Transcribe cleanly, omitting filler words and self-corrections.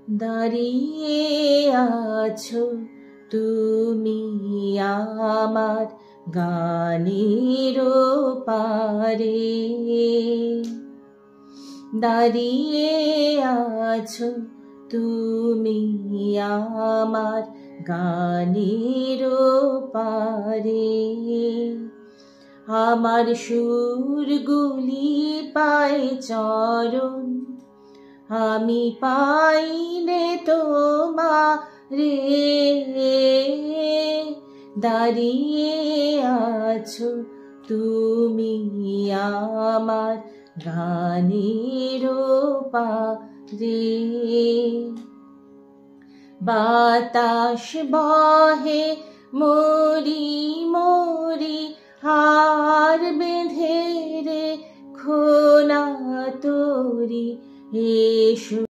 দাঁড়িয়ে আছো তুমি আমার গানের পারে, দাঁড়িয়ে আছো তুমি আমার গানের পারে। আমার সুরগুলি পায় চরণ, আমি পাইলে তোমারে, দাঁড়িয়ে আছো তুমি আমার গানের পারে। বাতাস বহে মরি মরি হার বেঁধে রে খোনা তরি, এসো